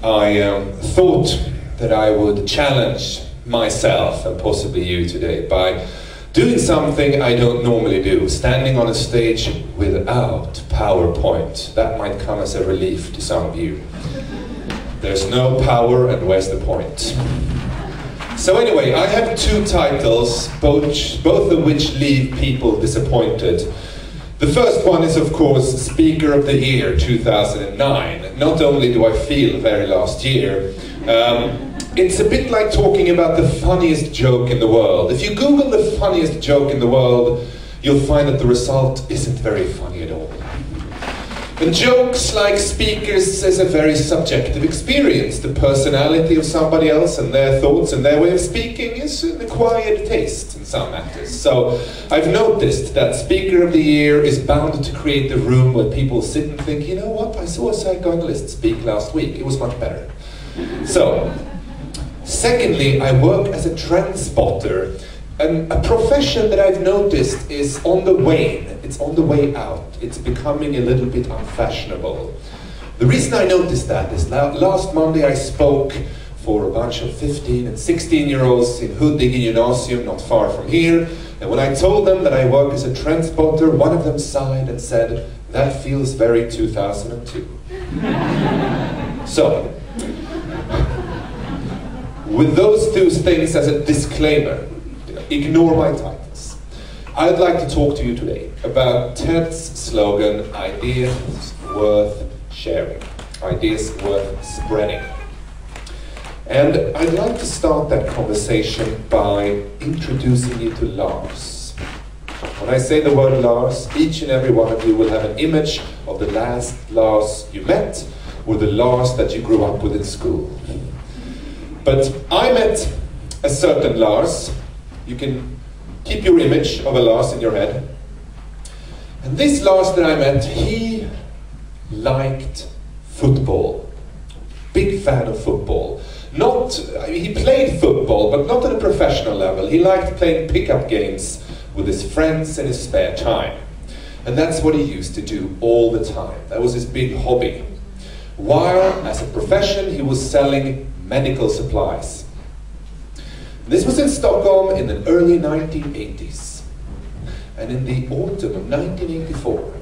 I thought that I would challenge myself and possibly you today by doing something I don't normally do, standing on a stage without PowerPoint. That might come as a relief to some of you. There's no power, and where's the point? So anyway, I have two titles, both of which leave people disappointed. The first one is, of course, Speaker of the Year 2009. Not only do I feel very last year, it's a bit like talking about the funniest joke in the world. If you Google the funniest joke in the world, you'll find that the result isn't very funny at all. And jokes, like speakers, is a very subjective experience. The personality of somebody else and their thoughts and their way of speaking is an acquired taste in some matters. So I've noticed that Speaker of the Year is bound to create a room where people sit and think, you know what, I saw a psychoanalyst speak last week, it was much better. So, secondly, I work as a trend spotter. And a profession that I've noticed is on the wane, it's on the way out, it's becoming a little bit unfashionable. The reason I noticed that is last Monday I spoke for a bunch of 15 and 16-year-olds in Huddinge Gymnasium, not far from here, and when I told them that I work as a trend spotter, one of them sighed and said, "That feels very 2002. So, with those two things as a disclaimer, ignore my titles. I'd like to talk to you today about TED's slogan, ideas worth sharing, ideas worth spreading. And I'd like to start that conversation by introducing you to Lars. When I say the word Lars, each and every one of you will have an image of the last Lars you met or the Lars that you grew up with in school. But I met a certain Lars. You can keep your image of a Lars in your head. And this Lars that I met, he liked football. Big fan of football. He played football, but not at a professional level. He liked playing pickup games with his friends in his spare time. And that's what he used to do all the time. That was his big hobby. While, as a profession, he was selling medical supplies. This was in Stockholm in the early 1980s. And in the autumn of 1984,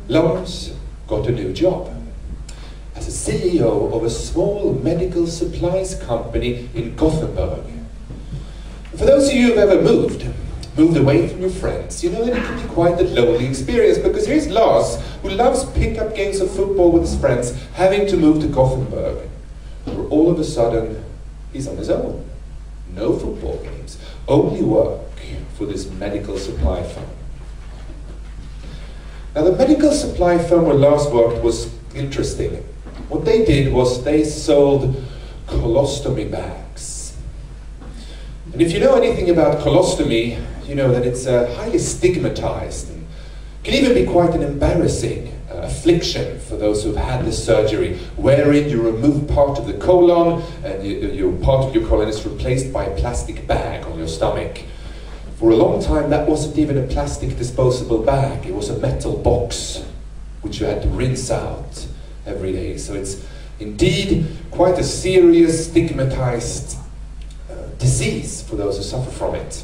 Lars got a new job as a CEO of a small medical supplies company in Gothenburg. For those of you who've ever moved away from your friends, you know that it can be quite a lonely experience, because here's Lars, who loves pickup games of football with his friends, having to move to Gothenburg, where all of a sudden he's on his own. No football games, only work for this medical supply firm. Now the medical supply firm where Lars worked was interesting. What they did was they sold colostomy bags. And if you know anything about colostomy, you know that it's highly stigmatized and can even be quite an embarrassing affliction for those who've had this surgery, wherein you remove part of the colon and part of your colon is replaced by a plastic bag on your stomach. For a long time that wasn't even a plastic disposable bag, it was a metal box which you had to rinse out every day. So it's indeed quite a serious, stigmatized disease for those who suffer from it.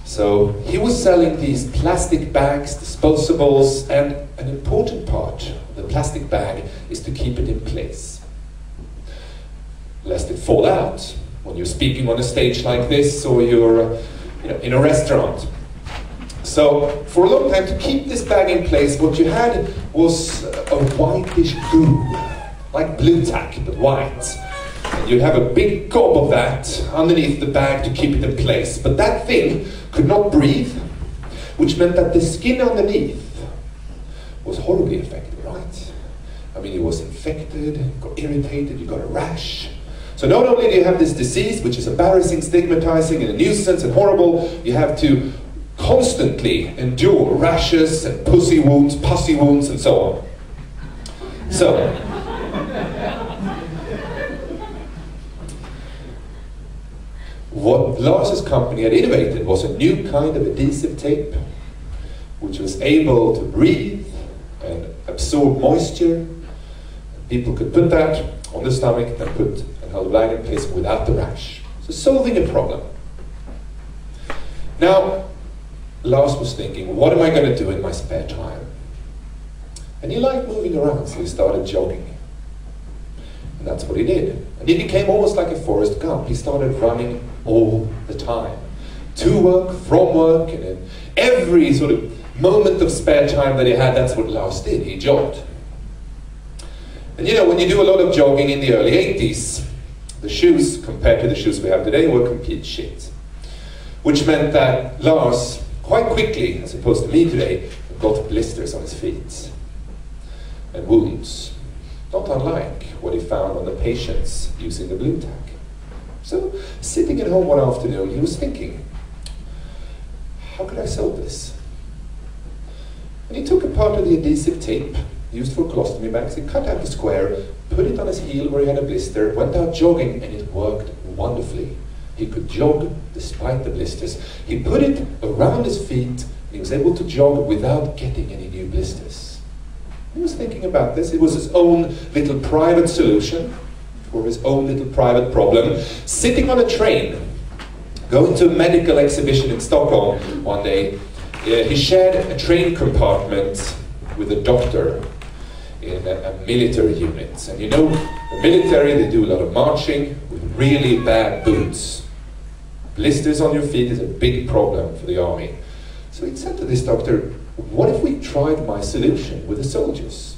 So he was selling these plastic bags, disposables, and an important part of the plastic bag is to keep it in place, lest it fall out when you're speaking on a stage like this or you're in a restaurant. So for a long time, to keep this bag in place, what you had was a whitish goo, like blue tack, but white. And you'd have a big gob of that underneath the bag to keep it in place. But that thing could not breathe, which meant that the skin underneath was horribly affected, right? I mean, it was infected, it got irritated, you got a rash. So not only do you have this disease, which is embarrassing, stigmatizing, and a nuisance and horrible, you have to constantly endure rashes and pussy wounds, and so on. So, what Lars's company had innovated was a new kind of adhesive tape, which was able to breathe and absorb moisture. People could put that on the stomach, then put and held the bag in place without the rash. So solving a problem. Now, Lars was thinking, what am I going to do in my spare time? And he liked moving around, so he started jogging. And that's what he did. And he became almost like a Forrest Gump. He started running all the time. To work, from work, and in every sort of moment of spare time that he had, that's what Lars did. He jogged. And you know, when you do a lot of jogging in the early 80s, the shoes, compared to the shoes we have today, were complete shit. Which meant that Lars, quite quickly, as opposed to me today, got blisters on his feet. And wounds. Not unlike what he found on the patients using the blue tack. So, sitting at home one afternoon, he was thinking, how could I solve this? And he took a part of the adhesive tape used for colostomy bags, he cut out the square, put it on his heel where he had a blister, went out jogging, and it worked wonderfully. He could jog despite the blisters. He put it around his feet, and he was able to jog without getting any new blisters. He was thinking about this. It was his own little private solution for his own little private problem. Sitting on a train, going to a medical exhibition in Stockholm one day, he shared a train compartment with a doctor in a military unit. And you know, the military, they do a lot of marching with really bad boots. Blisters on your feet is a big problem for the army. So he said to this doctor, what if we tried my solution with the soldiers?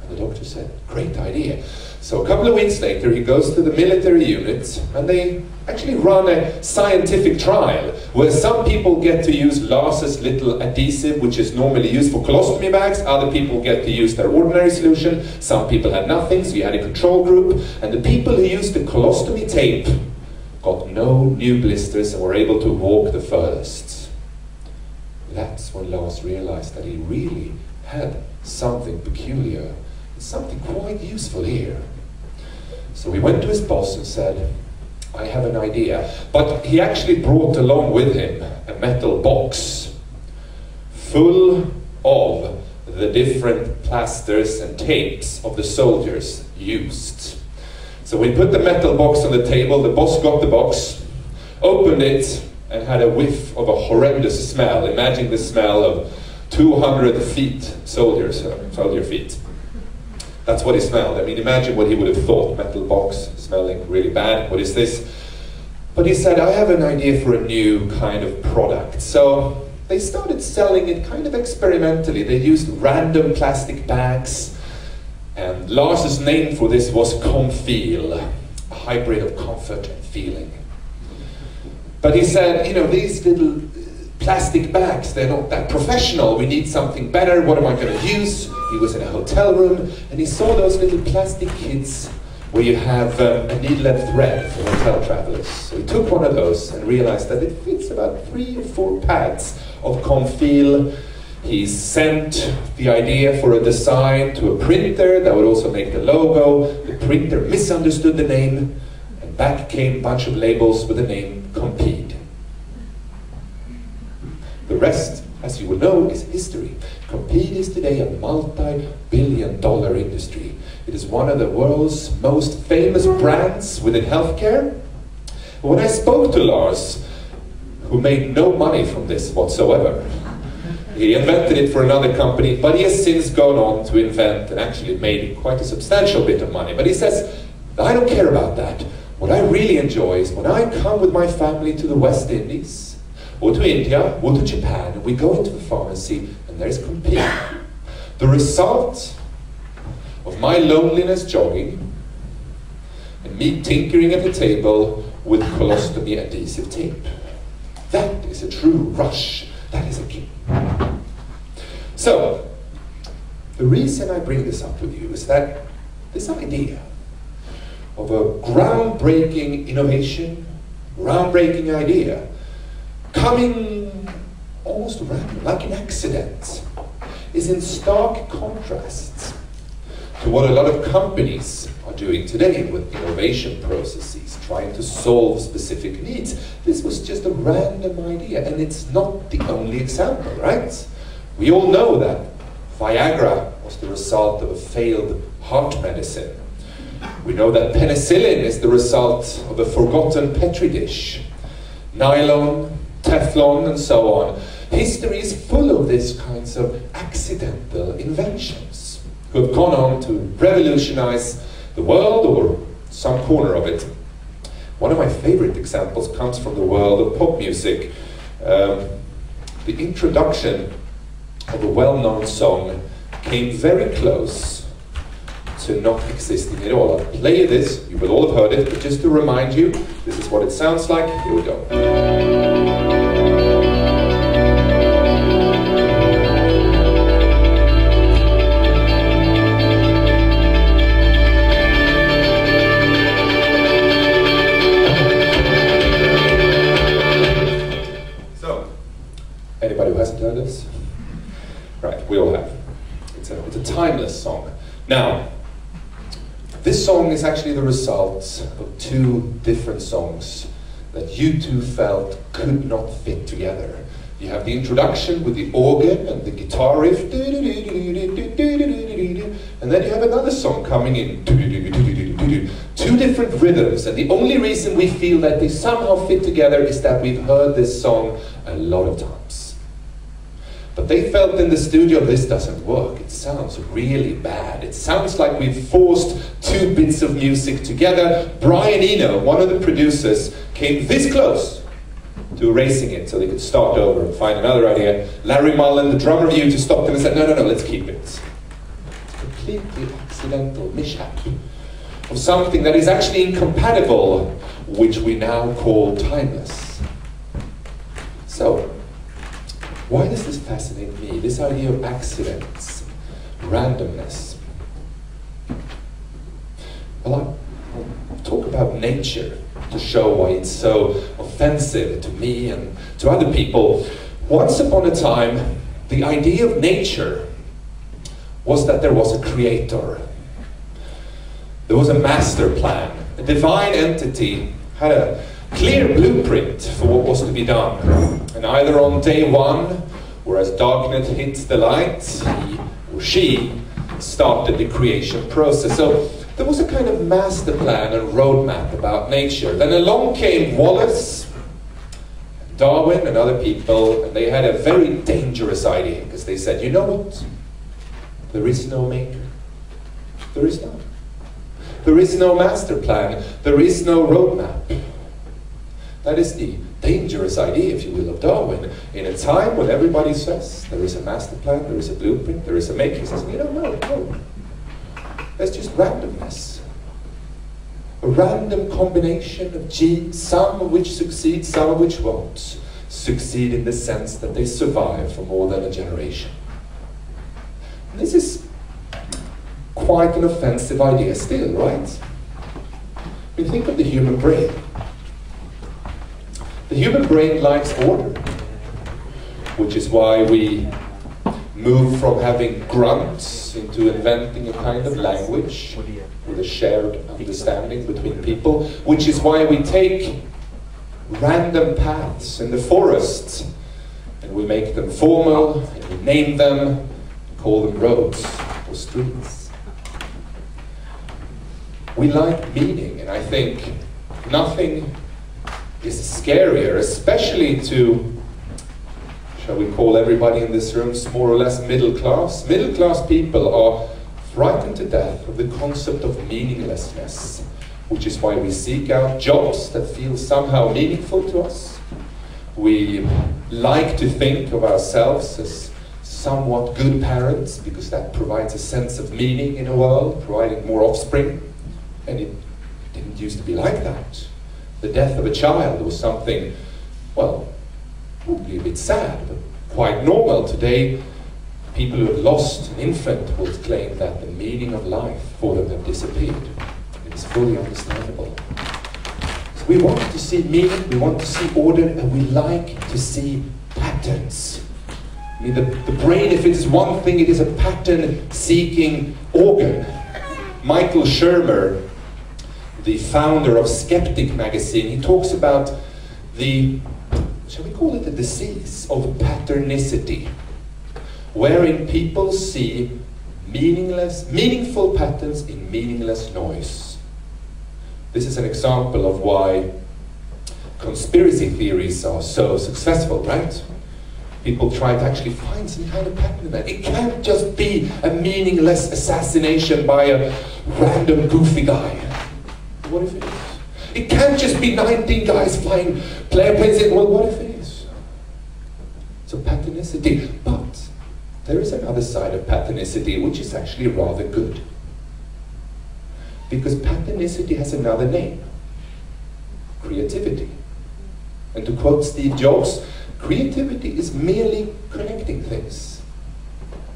And the doctor said, great idea. So a couple of weeks later, he goes to the military unit, and they actually run a scientific trial where some people get to use Lars's little adhesive, which is normally used for colostomy bags. Other people get to use their ordinary solution. Some people had nothing, so you had a control group. And the people who used the colostomy tape got no new blisters and were able to walk the furthest. That's when Lars realized that he really had something peculiar, something quite useful here. So he went to his boss and said, I have an idea. But he actually brought along with him a metal box full of the different plasters and tapes of the soldiers used. So we put the metal box on the table, the boss got the box, opened it, and had a whiff of a horrendous smell. Imagine the smell of 200 feet, soldier feet. That's what he smelled. I mean, imagine what he would have thought. Metal box smelling really bad. What is this? But he said, I have an idea for a new kind of product. So they started selling it kind of experimentally. They used random plastic bags. And Lars's name for this was Comfeel, a hybrid of comfort and feeling. But he said, you know, these little plastic bags, they're not that professional. We need something better. What am I going to use? He was in a hotel room, and he saw those little plastic kits where you have a needle and thread for hotel travelers. So he took one of those and realized that it fits about 3 or 4 pads of Comfeel. He sent the idea for a design to a printer that would also make the logo. The printer misunderstood the name, and back came a bunch of labels with the name Compede. The rest, as you will know, is history. Compede is today a multi-billion-dollar industry. It is one of the world's most famous brands within healthcare. When I spoke to Lars, who made no money from this whatsoever, he invented it for another company, but he has since gone on to invent and actually made quite a substantial bit of money. But he says, I don't care about that. What I really enjoy is when I come with my family to the West Indies, or to India, or to Japan, and we go into the pharmacy, and there's Compede. The result of my loneliness jogging, and me tinkering at the table with colostomy adhesive tape. That is a true rush. That is a key. So, the reason I bring this up with you is that this idea of a groundbreaking innovation, groundbreaking idea, coming almost random, like an accident, is in stark contrast to what a lot of companies are doing today with innovation processes, trying to solve specific needs. This was just a random idea, and it's not the only example, right? We all know that Viagra was the result of a failed heart medicine. We know that penicillin is the result of a forgotten Petri dish. Nylon, Teflon, and so on. History is full of these kinds of accidental inventions who have gone on to revolutionize the world or some corner of it. One of my favorite examples comes from the world of pop music. The introduction of a well-known song came very close to not existing at all. I'll play you this, you will all have heard it, but just to remind you, this is what it sounds like. Here we go. Anybody who hasn't heard this? Right, we all have. It's a timeless song. Now, this song is actually the result of two different songs that U2 felt could not fit together. You have the introduction with the organ and the guitar riff, and then you have another song coming in, two different rhythms, and the only reason we feel that they somehow fit together is that we've heard this song a lot of times. But they felt in the studio, this doesn't work. It sounds really bad. It sounds like we've forced two bits of music together. Brian Eno, one of the producers, came this close to erasing it so they could start over and find another idea. Larry Mullen, the drummer of U2, stopped them and said, no, let's keep it. It's a completely accidental mishap of something that is actually incompatible, which we now call timeless. So, why does this fascinate me? This idea of accidents, randomness. Well, I'll talk about nature to show why it's so offensive to me and to other people. Once upon a time, the idea of nature was that there was a creator. There was a master plan. A divine entity had a clear blueprint for what was to be done. And either on day one, or as darkness hits the light, he or she started the creation process. So there was a kind of master plan and roadmap about nature. Then along came Wallace, Darwin, and other people, and they had a very dangerous idea, because they said, you know what? There is no maker. There is none. There is no master plan. There is no roadmap. That is the dangerous idea, if you will, of Darwin. In a time when everybody says there is a master plan, there is a blueprint, there is a maker, he says, you don't know, no. That's just randomness. A random combination of genes, some of which succeed, some of which won't. Succeed in the sense that they survive for more than a generation. And this is quite an offensive idea still, right? I mean, think of the human brain. The human brain likes order, which is why we move from having grunts into inventing a kind of language with a shared understanding between people, which is why we take random paths in the forest and we make them formal, and we name them, and call them roads or streets. We like meaning, and I think nothing is scarier, especially to, shall we call everybody in this room more or less middle class? Middle class people are frightened to death of the concept of meaninglessness, which is why we seek out jobs that feel somehow meaningful to us. We like to think of ourselves as somewhat good parents, because that provides a sense of meaning in a world, providing more offspring, and it didn't used to be like that. The death of a child was something, well, probably a bit sad, but quite normal. Today, people who have lost an infant will claim that the meaning of life for them have disappeared. It is fully understandable. So we want to see meaning, we want to see order, and we like to see patterns. I mean, the brain, if it is one thing, it is a pattern-seeking organ. Michael Shermer, the founder of Skeptic magazine, he talks about the, shall we call it a disease of patternicity, wherein people see meaningful patterns in meaningless noise. This is an example of why conspiracy theories are so successful, right? People try to actually find some kind of pattern in that. It can't just be a meaningless assassination by a random goofy guy. What if it is? It can't just be 19 guys flying planes in. Well, what if it is? So patternicity. But there is another side of patternicity which is actually rather good. Because patternicity has another name. Creativity. And to quote Steve Jobs, creativity is merely connecting things.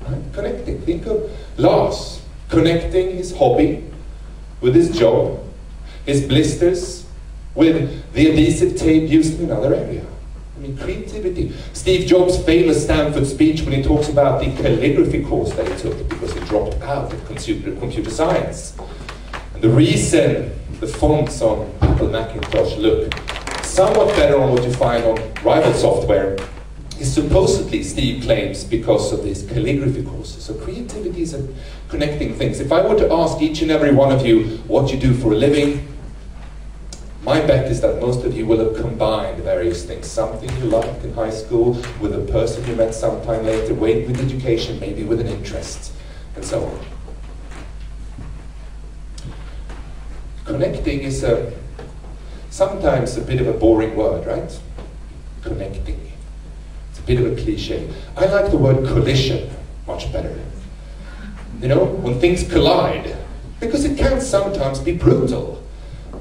Right? Connecting. Think of Lars connecting his hobby with his job, his blisters with the adhesive tape used in another area. I mean, creativity. Steve Jobs' famous Stanford speech when he talks about the calligraphy course that he took because he dropped out of computer science. And the reason the fonts on Apple Macintosh look somewhat better on what you find on rival software is supposedly, Steve claims, because of these calligraphy courses. So creativity is a connecting things. If I were to ask each and every one of you what you do for a living, my bet is that most of you will have combined various things. Something you liked in high school with a person you met sometime later, with education, maybe with an interest, and so on. Connecting is sometimes a bit of a boring word, right? Connecting. It's a bit of a cliche. I like the word collision much better. You know, when things collide, because it can sometimes be brutal,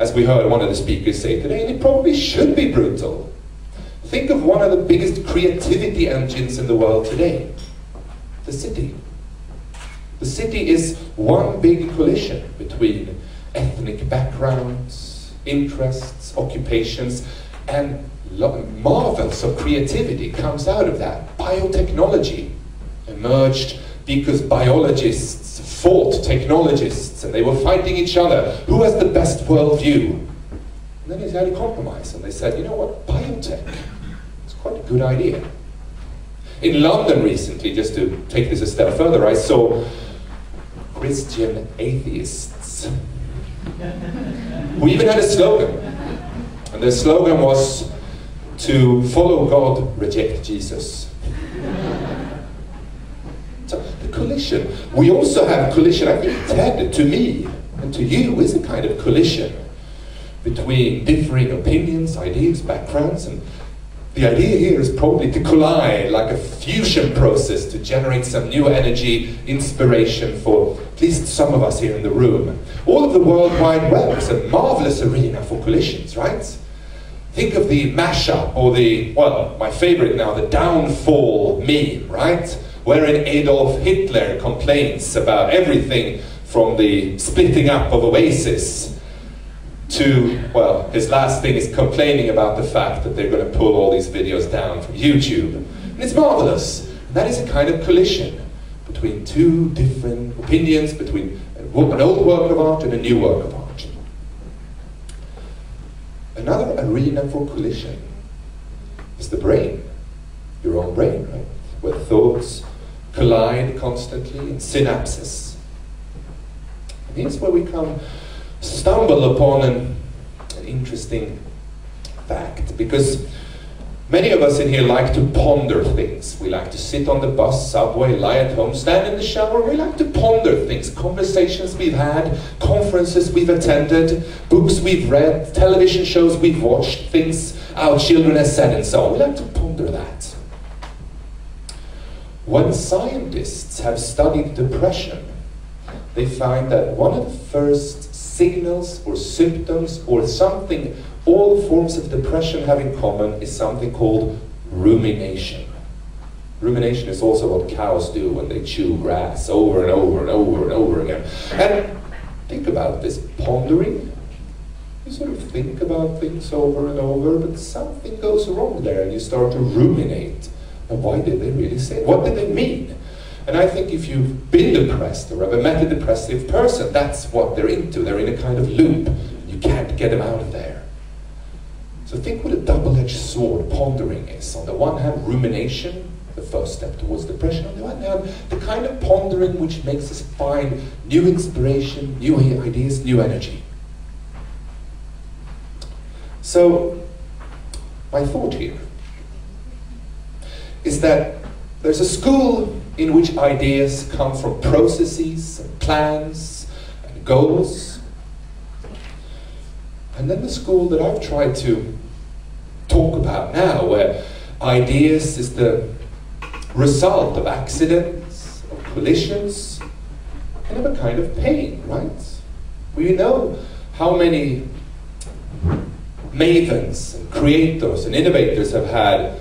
as we heard one of the speakers say today, and it probably should be brutal. Think of one of the biggest creativity engines in the world today, the city. The city is one big collision between ethnic backgrounds, interests, occupations, and marvels of creativity comes out of that. Biotechnology emerged because biologists fought technologists and they were fighting each other. Who has the best worldview? And then they had a compromise and they said, you know what, biotech, it's quite a good idea. In London recently, just to take this a step further, I saw Christian atheists who even had a slogan. And their slogan was to follow God, reject Jesus. So the collision. We also have collision. I think TED, to me and to you, is a kind of collision between differing opinions, ideas, backgrounds, and the idea here is probably to collide like a fusion process to generate some new energy, inspiration for at least some of us here in the room. All of the World Wide Web is a marvelous arena for collisions, right? Think of the mashup, or the, well, my favorite now, the downfall meme, right? Wherein Adolf Hitler complains about everything from the splitting up of Oasis to, well, his last thing is complaining about the fact that they're going to pull all these videos down from YouTube. And it's marvelous. That is a kind of collision between two different opinions, between an old work of art and a new work of art. Another arena for collision is the brain, your own brain, right? Where thoughts collide constantly in synapses. And here's where we stumble upon an interesting fact, because many of us in here like to ponder things. We like to sit on the bus, subway, lie at home, stand in the shower. We like to ponder things, conversations we've had, conferences we've attended, books we've read, television shows we've watched, things our children have said, and so on. We like to ponder that. When scientists have studied depression, they find that one of the first signals or symptoms or something all forms of depression have in common is something called rumination. Rumination is also what cows do when they chew grass over and over and over and over again. And think about this, pondering. You sort of think about things over and over, but something goes wrong there and you start to ruminate. And why did they really say it? What did they mean? And I think if you've been depressed or ever met a depressive person, that's what they're into. They're in a kind of loop. You can't get them out of there. So think what a double-edged sword pondering is. On the one hand, rumination, the first step towards depression. On the other hand, the kind of pondering which makes us find new inspiration, new ideas, new energy. So, my thought here is that there's a school in which ideas come from processes and plans and goals. And then the school that I've tried to talk about now, where ideas is the result of accidents, of collisions, and of a kind of pain, right? We know how many mavens and creators and innovators have had,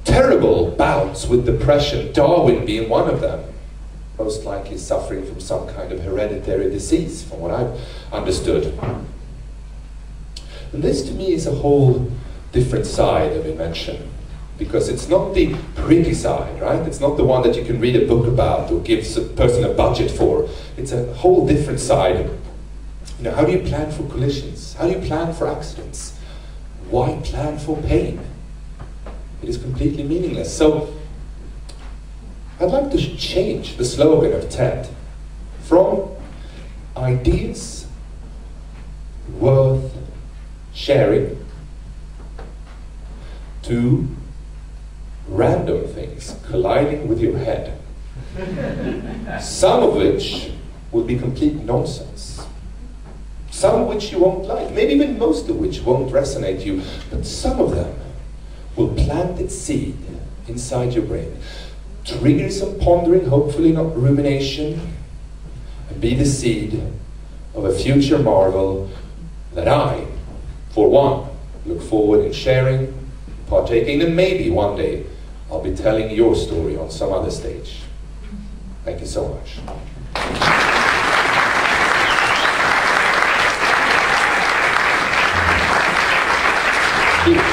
terrible bouts with depression, Darwin being one of them, most likely suffering from some kind of hereditary disease, from what I've understood. And this to me is a whole different side of invention, because it's not the pretty side, right? It's not the one that you can read a book about or give a person a budget for. It's a whole different side. How do you plan for collisions? How do you plan for accidents? Why plan for pain? It is completely meaningless. So, I'd like to change the slogan of TED from ideas worth sharing to random things colliding with your head. Some of which will be complete nonsense. Some of which you won't like, maybe even most of which won't resonate you, but some of them will plant its seed inside your brain, trigger some pondering, hopefully not rumination, and be the seed of a future marvel that I, for one, look forward in sharing, partaking, and maybe one day I'll be telling your story on some other stage. Thank you so much. Thank you.